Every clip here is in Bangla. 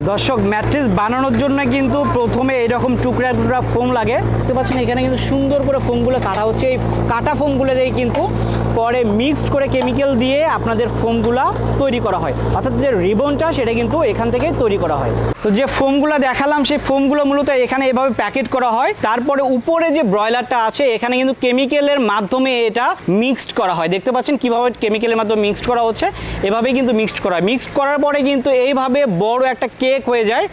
দর্শক ম্যাট্রেস বানানোর জন্য কিন্তু প্রথমে এরকম টুকরা টুকরা ফোম লাগে, দেখতে পাচ্ছেন এখানে কিন্তু সুন্দর করে ফোমগুলো কাটা হচ্ছে। এই কাটা ফোমগুলো দিয়ে কিন্তু পরে মিক্সড করে কেমিক্যাল দিয়ে আপনাদের ফোমগুলা তৈরি করা হয়, অর্থাৎ যে রিবনটা সেটা কিন্তু এখান থেকে তৈরি করা হয়। তো যে ফোমগুলো দেখালাম সেই ফোমগুলো মূলত এখানে এভাবে প্যাকেট করা হয়, তারপরে উপরে যে ব্রয়লারটা আছে এখানে কিন্তু কেমিক্যালের মাধ্যমে এটা মিক্সড করা হয়। দেখতে পাচ্ছেন কিভাবে কেমিক্যালের মাধ্যমে মিক্সড করা হচ্ছে, এভাবেই কিন্তু মিক্সড করা হয়। মিক্সড করার পরে কিন্তু এইভাবে বড় একটা কেক হয়ে যায়।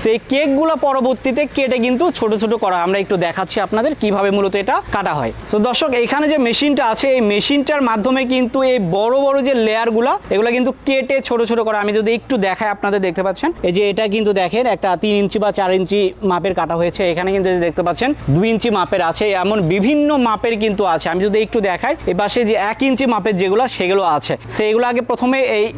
সেই কেকগুলো পরবর্তীতে কেটে কিন্তু ছোট ছোট করা হয়। আমরা একটু দেখাচ্ছি আপনাদের কিভাবে মূলত এটা কাটা হয়। তো দর্শক এখানে যে মেশিনটা আছে এই মেশিনটার মাধ্যমে কিন্তু এই বড় বড় যে লেয়ারগুলো এগুলো কিন্তু কেটে ছোট ছোট করা। আমি যদি একটু দেখাই আপনাদের, দেখতে পাচ্ছেন এই যে এটা কিন্তু দেখেন একটা 3 ইঞ্চি বা 4 ইঞ্চি মাপের কাটা হয়েছে। এখানে কিন্তু দেখতে পাচ্ছেন 2 ইঞ্চি মাপের আছে, এমন বিভিন্ন মাপের কিন্তু আছে। আমি যদি একটু দেখাই এই পাশে যে 1 ইঞ্চি মাপের যেগুলো সেগুলো আছে, সেগুলো আগে প্রথমে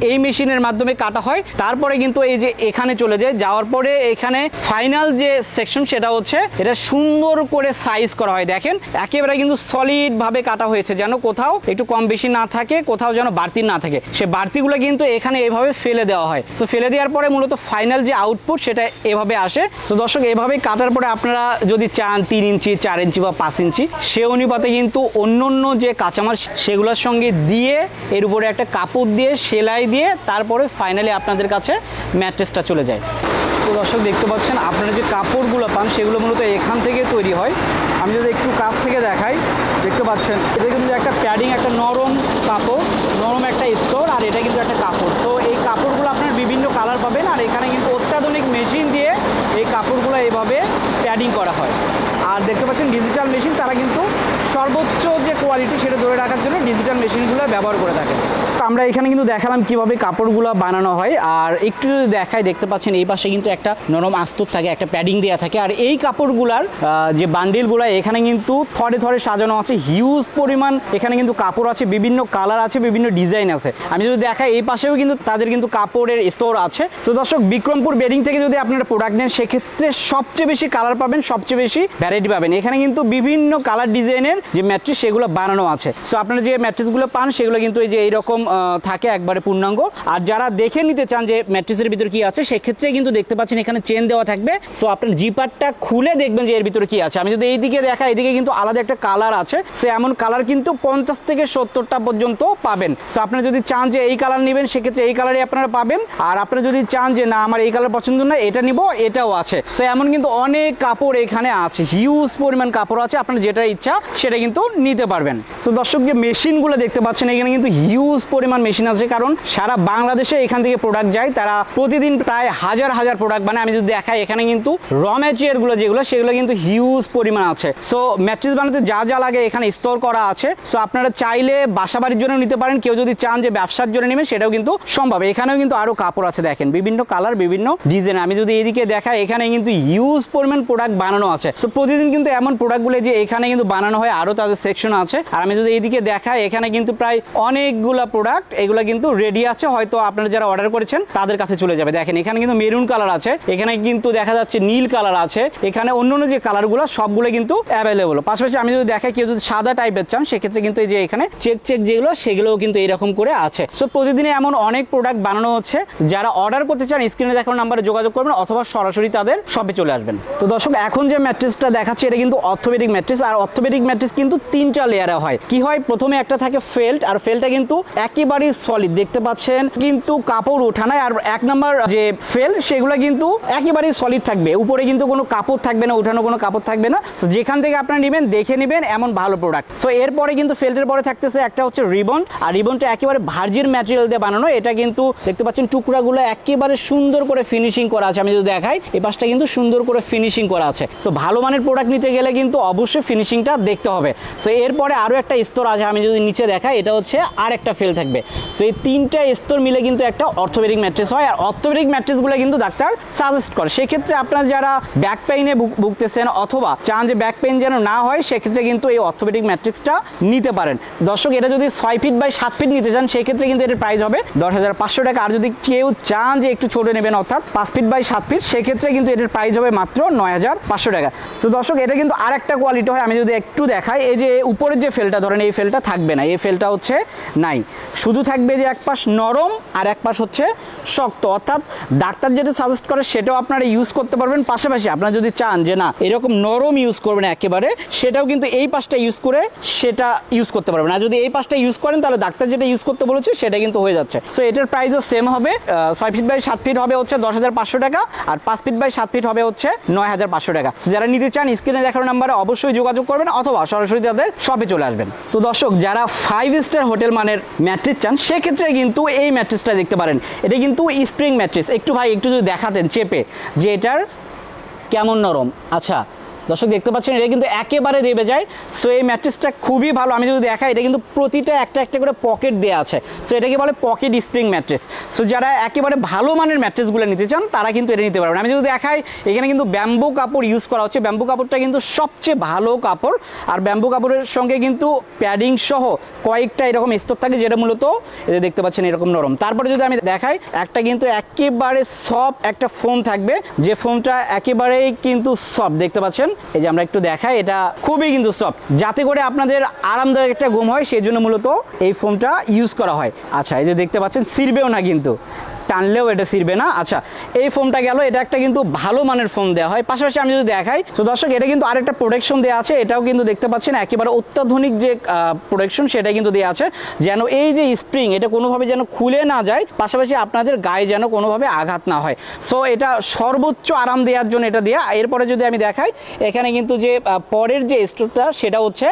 এই মেশিনের মাধ্যমে কাটা হয়, তারপরে কিন্তু এই যে এখানে চলে যায়, যাওয়ার পরে এখানে ফাইনাল যে সেকশন সেটা হচ্ছে এটা সুন্দর করে সাইজ করা হয়। দেখেন একেবারে কিন্তু সলিড ভাবে কাটা হয়েছে, যেন কোথাও একটু কম বেশি না থাকে, কোথাও যেন বাড়তি না থাকে। সে বাড়তিগুলো কিন্তু এখানে এভাবে ফেলে দেওয়া হয়। সো ফেলে দেওয়ার পরে মূলত ফাইনাল যে আউটপুট সেটা এভাবে আসে। সো দর্শক এভাবে কাটার পরে আপনারা যদি চান 3 ইঞ্চি 4 ইঞ্চি বা 5 ইঞ্চি সে অনুপাতে কিন্তু অন্য যে কাঁচামাল সেগুলোর সঙ্গে দিয়ে এর উপরে একটা কাপড় দিয়ে সেলাই দিয়ে তারপরে ফাইনালি আপনাদের কাছে ম্যাট্রেসটা চলে যায়। তো দর্শক দেখতে পাচ্ছেন আপনারা যে কাপড়গুলো পান সেগুলো মূলত এখান থেকে তৈরি হয়। আমি যদি একটু কাছ থেকে দেখাই, দেখতে পাচ্ছেন এটা কিন্তু একটা প্যাডিং, একটা নরম কাপড়, নরম একটা স্তর, আর এটা কিন্তু একটা কাপড়। তো এই কাপড়গুলো আপনার বিভিন্ন কালার পাবেন, আর এখানে কিন্তু অত্যাধুনিক মেশিন দিয়ে এই কাপড়গুলো এইভাবে প্যাডিং করা হয়। আর দেখতে পাচ্ছেন ডিজিটাল মেশিন, তারা কিন্তু সর্বোচ্চ যে কোয়ালিটি সেটা ধরে রাখার জন্য ডিজিটাল মেশিনগুলো ব্যবহার করে থাকে। তো আমরা এখানে কিন্তু দেখালাম কিভাবে কাপড়গুলো বানানো হয়। আর একটু যদি দেখাই, দেখতে পাচ্ছেন এই পাশে কিন্তু একটা নরম আস্তর থাকে, একটা প্যাডিং দেওয়া থাকে। আর এই কাপড়গুলার যে বান্ডিলগুলো এখানে কিন্তু থরে থরে সাজানো আছে, হিউজ পরিমাণ এখানে কিন্তু কাপড় আছে, বিভিন্ন কালার আছে, বিভিন্ন ডিজাইন আছে। আমি যদি দেখাই এই পাশেও কিন্তু তাদের কিন্তু কাপড়ের স্টোর আছে। তো দর্শক বিক্রমপুর বেডিং থেকে যদি আপনারা প্রোডাক্ট নেন সেক্ষেত্রে সবচেয়ে বেশি কালার পাবেন, সবচেয়ে বেশি ভ্যারাইটি পাবেন। এখানে কিন্তু বিভিন্ন কালার ডিজাইনের যে ম্যাট্রেস সেগুলো বানানো আছে। সো আপনারা যে ম্যাট্রেসগুলো পান সেগুলো কিন্তু এই যে এইরকম থাকে একবারে পূর্ণাঙ্গ। আর যারা দেখে নিতে চান যে ম্যাট্রেসের ভিতরে কি আছে সেক্ষেত্রে কিন্তু দেখতে পাচ্ছেন এখানে চেন দেওয়া থাকবে। সো আপনার জিপারটা খুলে দেখবেন যে এর ভিতরে কি আছে। আমি যদি এইদিকে দেখা, এইদিকে কিন্তু আলাদা একটা কালার আছে। সো এমন কালার কিন্তু 50 থেকে 70টা পর্যন্ত পাবেন। সো আপনারা যদি চান যে এই কালার নেবেন সেক্ষেত্রে এই কালারই আপনারা পাবেন। আর আপনারা যদি চান যে না আমার এই কালার পছন্দ না এটা নিব, এটাও আছে। সো এমন কিন্তু অনেক কাপড় এখানে আছে, হিউজ পরিমাণ কাপড় আছে, আপনার যেটা ইচ্ছা সেটা কিন্তু নিতে পারবেন। সো দর্শক যে মেশিনগুলো দেখতে পাচ্ছেন এখানে কিন্তু হিউজ পরিমাণ মেশিন আছে, কারণ সারা বাংলাদেশে এখান থেকে প্রোডাক্ট যায়। তারা প্রতিদিন প্রায় হাজার হাজার প্রোডাক্ট বানায়। আমি যদি দেখাই এখানে কিন্তু র ম্যাটেরিয়ালগুলো যেগুলো সেগুলো কিন্তু হিউজ পরিমাণ আছে। সো ম্যাট্রেস বানাতে যা যা লাগে এখানে স্টোর করা আছে। সো আপনারা চাইলে বাসা বাড়ির জন্য নিতে পারেন, কেউ যদি চান যে ব্যবসার জন্য নেবেন সেটাও কিন্তু সম্ভব। এখানেও কিন্তু আরো কাপড় আছে, দেখেন বিভিন্ন কালার, বিভিন্ন ডিজাইন। আমি যদি এইদিকে দেখাই এখানে কিন্তু হিউজ পরিমাণ প্রোডাক্ট বানানো আছে। সো প্রতিদিন কিন্তু এমন প্রোডাক্টগুলো যে এখানে কিন্তু বানানো হয়, আরো তাদের সেকশন আছে। আর আমি যদি এইদিকে দেখাই এখানে কিন্তু প্রায় অনেকগুলা প্রোডাক্ট এগুলো কিন্তু রেডি আছে, হয়তো আপনারা যারা অর্ডার করেছেন তাদের কাছে চলে যাবে। দেখেন এখানে কিন্তু মেরুন কালার আছে, এখানে কিন্তু দেখা যাচ্ছে নীল কালার আছে, এখানে অন্যান্য যে কালারগুলো সবগুলো কিন্তু অ্যাভেলেবল। পাশাপাশি আমি যদি দেখাই কেউ যদি সাদা টাইপের চান সেক্ষেত্রে কিন্তু এই যে এখানে চেক চেক যেগুলো সেগুলোও কিন্তু এরকম করে আছে। সো প্রতিদিনে এমন অনেক প্রোডাক্ট বানানো হচ্ছে। যারা অর্ডার করতে চান স্ক্রিনে দেখানো নাম্বারে যোগাযোগ করবেন অথবা সরাসরি তাদের শপে চলে আসবেন। তো দর্শক এখন যে ম্যাট্রেসটা দেখাচ্ছি এটা কিন্তু অর্থোপেডিক ম্যাট্রেস। আর অর্থোপেডিক ম্যাট্রেস কিন্তু 3টা লেয়ারে হয়। কি হয়, প্রথমে একটা থাকে ফেল্ট, আর ফেল্টটা কিন্তু একেবারেই সলিড, দেখতে পাচ্ছেন কিন্তু কাপড় ওঠানায়। আর 1 নাম্বার যে ফেল সেগুলো কিন্তু একেবারেই সলিড থাকবে, উপরে কিন্তু কোনো কাপড় থাকবে না, উঠানো কোনো কাপড় থাকবে না। সো যেখান থেকে আপনারা নেবেন দেখে নেবেন এমন ভালো প্রোডাক্ট। সো এরপরে কিন্তু ফেল্টের পরে থাকতেছে একটা হচ্ছে রিবন। আর রিবনটা একেবারে ভার্জিন ম্যাটেরিয়াল দিয়ে বানানো। এটা কিন্তু দেখতে পাচ্ছেন টুকরাগুলো একেবারে সুন্দর করে ফিনিশিং করা আছে। আমি যদি দেখাই এই পাশটা কিন্তু সুন্দর করে ফিনিশিং করা আছে। সো ভালো মানের প্রোডাক্ট নিতে গেলে কিন্তু অবশ্যই ফিনিশিংটা দেখতে হবে। সো এরপরে আরো একটা স্তর আছে, আমি যদি নিচে দেখাই এটা হচ্ছে আর একটা ফেল থাকবে। সো এই 3টা স্তর মিলে কিন্তু একটা অর্থোপেডিক ম্যাট্রেস হয়। আর অর্থোপেডিক ম্যাট্রেসগুলো কিন্তু ডাক্তার সাজেস্ট করে। সেক্ষেত্রে আপনারা যারা ব্যাক পেইনে ভুগতেছেন অথবা চান যে ব্যাক পেইন যেন না হয় সেক্ষেত্রে কিন্তু এই অর্থোপেডিক ম্যাট্রেসটা নিতে পারেন। দর্শক এটা যদি 6 ফিট বাই 7 ফিট নিতে চান সেক্ষেত্রে কিন্তু এর প্রাইস হবে 10,500 টাকা। আর যদি কেউ চান যে একটু ছোট নেবেন অর্থাৎ 5 ফিট বাই 7 ফিট সেক্ষেত্রে কিন্তু এটার প্রাইস হবে মাত্র 9,500 টাকা। তো দর্শক এটা কিন্তু আর একটা কোয়ালিটি হয়। আমি যদি একটু দেখাই দেখাই, এই যে উপরের যে ফেলটা ধরেন এই ফেলটা থাকবে না, এই ফেলটা হচ্ছে নাই, শুধু থাকবে যে এক পাশ নরম আর এক পাশ হচ্ছে শক্ত। অর্থাৎ ডাক্তার যেটা সাজেস্ট করে সেটাও আপনারা ইউজ করতে পারবেন, পাশাপাশি আপনারা যদি চান যে না এরকম নরম ইউজ করবেন একেবারে, সেটাও কিন্তু এই পাশটা ইউজ করে সেটা ইউজ করতে পারবেন। আর যদি এই পাশটা ইউজ করেন তাহলে ডাক্তার যেটা ইউজ করতে বলেছে সেটা কিন্তু হয়ে যাচ্ছে। সো এটার প্রাইসও সেম হবে, 6 ফিট বাই 7 ফিট হবে হচ্ছে 10,500 টাকা, আর 5 ফিট বাই 7 ফিট হবে হচ্ছে 9,500 টাকা। যারা নিতে চান স্ক্রিনে দেখানো নাম্বারে অবশ্যই যোগাযোগ করবেন অথবা সরাসরি তাদের শপে চলে আসবেন। তো দর্শক, যারা 5 স্টার হোটেল মানের ম্যাট্রিক্স চান সেক্ষেত্রে কিন্তু এই ম্যাট্রিক্সটা দেখতে পারেন। এটা কিন্তু স্প্রিং ম্যাট্রিক্স। একটু ভাই একটু যদি দেখাতেন চেপে যে এটার কেমন নরম। আচ্ছা দর্শক দেখতে পাচ্ছেন এটা কিন্তু একেবারে দেবে যায়। সো এই ম্যাট্রিক্সটা খুবই ভালো। আমি যদি দেখাই এটা কিন্তু প্রতিটা একটা একটা করে পকেট দেওয়া আছে। সো এটাকে বলে পকেট স্প্রিং ম্যাট্রিক্স। সো যারা একেবারে ভালো মানের ম্যাট্রিক্সগুলো নিতে চান তারা কিন্তু এটা নিতে পারবেন। আমি যদি দেখাই এখানে কিন্তু ব্যাম্বু কাপড় ইউজ করা হচ্ছে। ব্যাম্বু কাপড়টা কিন্তু সবচেয়ে ভালো কাপড়, আর ব্যাম্বু কাপড়ের সঙ্গে কিন্তু প্যাডিং সহ কয়েকটা এরকম স্তর থাকে যেটা মূলত এটা দেখতে পাচ্ছেন এরকম নরম। তারপরে যদি আমি দেখাই একটা কিন্তু একেবারে সফট একটা ফোম থাকবে, যে ফোমটা একেবারেই কিন্তু সফট দেখতে পাচ্ছেন। এই যে আমরা একটু দেখাই, এটা খুবই কিন্তু সফট, যাতে করে আপনাদের আরামদায়ক একটা ঘুম হয় সেই জন্য মূলত এই ফোমটা ইউজ করা হয়। আচ্ছা এই যে দেখতে পাচ্ছেন ছিঁড়বেও না, কিন্তু টানলেও এটা ছিঁড়বে না। আচ্ছা এই ফোমটা গেল, এটা একটা কিন্তু ভালো মানের ফোম দেওয়া হয়। পাশাপাশি আমি যদি দেখাই তো দর্শক এটা কিন্তু আরেকটা প্রোটেকশন দেওয়া আছে, এটাও কিন্তু দেখতে পাচ্ছেন একেবারে অত্যাধুনিক যে প্রোটেকশন সেটা কিন্তু দেওয়া আছে, যেন এই যে স্প্রিং এটা কোনোভাবে যেন খুলে না যায়, পাশাপাশি আপনাদের গায়ে যেন কোনোভাবে আঘাত না হয়। সো এটা সর্বোচ্চ আরাম দেওয়ার জন্য এটা দেওয়া। এরপরে যদি আমি দেখাই এখানে কিন্তু যে পরের যে স্টোরটা সেটা হচ্ছে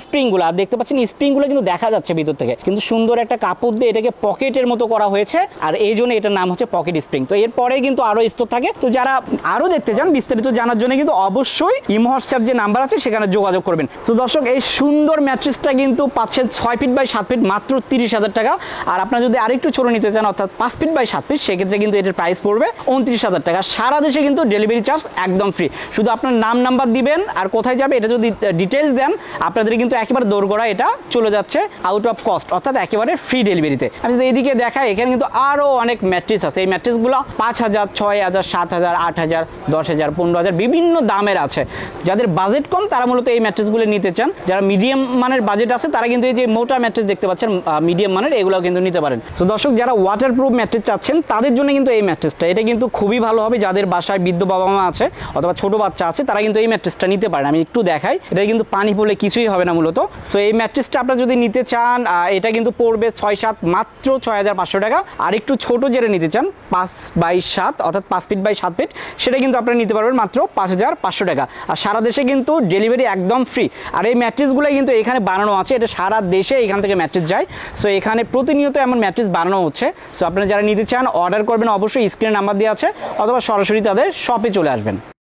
স্প্রিংগুলো, আর দেখতে পাচ্ছেন স্প্রিংগুলো কিন্তু দেখা যাচ্ছে ভিতর থেকে, কিন্তু সুন্দর একটা কাপড় দিয়ে এটাকে পকেটের মতো করা হয়েছে, আর এই জন্য এটার নাম হচ্ছে পকেট স্প্রিং। তো এরপরে কিন্তু আরো স্তর থাকে। তো যারা আরো দেখতে চান বিস্তারিত জানার জন্য কিন্তু অবশ্যই ইমো হোয়াটসঅ্যাপ যে নাম্বার আছে সেখানে যোগাযোগ করবেন। তো দর্শক এই সুন্দর ম্যাট্রিক্সটা কিন্তু পাচ্ছেন 6 ফিট বাই 7 ফিট মাত্র 30,000 টাকা। আর আপনারা যদি আরেকটু ছোট নিতে চান অর্থাৎ 5 ফিট বাই 7 ফিট সেক্ষেত্রে কিন্তু এটার প্রাইস পড়বে 29,000 টাকা। সারা দেশে কিন্তু ডেলিভারি চার্জ একদম ফ্রি, শুধু আপনার নাম নাম্বার দিবেন আর কোথায় যাবে এটা যদি ডিটেলস দেন আপনাদের কিন্তু একেবারে দোরগোড়া এটা চলে যাচ্ছে আউট অফ কস্ট, অর্থাৎ একেবারে ফ্রি ডেলিভারিতে। আমি যদি এদিকে দেখাই এখানে কিন্তু আরো অনেক ম্যাট্রিক্স আছে। এই ম্যাট্রিক্সগুলো 5,000, 6,000, 7,000, 8,000, 10,000, 15,000 বিভিন্ন দামের আছে। যাদের বাজেট কম তারা মূলত এই ম্যাট্রিক্সগুলো নিতে চান। যারা মিডিয়াম মানের বাজেট আছে তারা কিন্তু এই যে মোটা ম্যাট্রিক্স দেখতে পাচ্ছেন মিডিয়াম মানের, এগুলো কিন্তু নিতে পারেন। তো দর্শক যারা ওয়াটারপ্রুফ ম্যাট্রিক্স চাচ্ছেন তাদের জন্য কিন্তু এই ম্যাট্রিক্সটা এটা কিন্তু খুবই ভালো হবে। যাদের বাসায় বৃদ্ধ বাবা মা আছে অথবা ছোট বাচ্চা আছে তারা কিন্তু এই ম্যাট্রিক্সটা নিতে পারেন। আমি একটু দেখাই, এটা কিন্তু পানি পড়লে কিছুই হবে না মূলত। সো এই ম্যাট্রিক্সটা আপনারা যদি নিতে চান এটা কিন্তু পড়বে 6-7 মাত্র 6,500 টাকা। আর একটু ছোট যেটা নিতে চান 5 বাই 7 অর্থাৎ 5 ফিট বাই 7 ফিট সেটা কিন্তু আপনারা নিতে পারবেন মাত্র 5,500 টাকা। আর সারা দেশে কিন্তু ডেলিভারি একদম ফ্রি। আর এই ম্যাট্রিক্সগুলো কিন্তু এখানে বানানো আছে, এটা সারা দেশে এখান থেকে ম্যাট্রিক্স যায়। সো এখানে প্রতিনিয়ত এমন ম্যাট্রিক্স বানানো হচ্ছে। সো আপনারা যারা নিতে চান অর্ডার করবেন অবশ্যই স্ক্রিনে নাম্বার দেওয়া আছে অথবা সরাসরি তাদের শপে চলে আসবেন।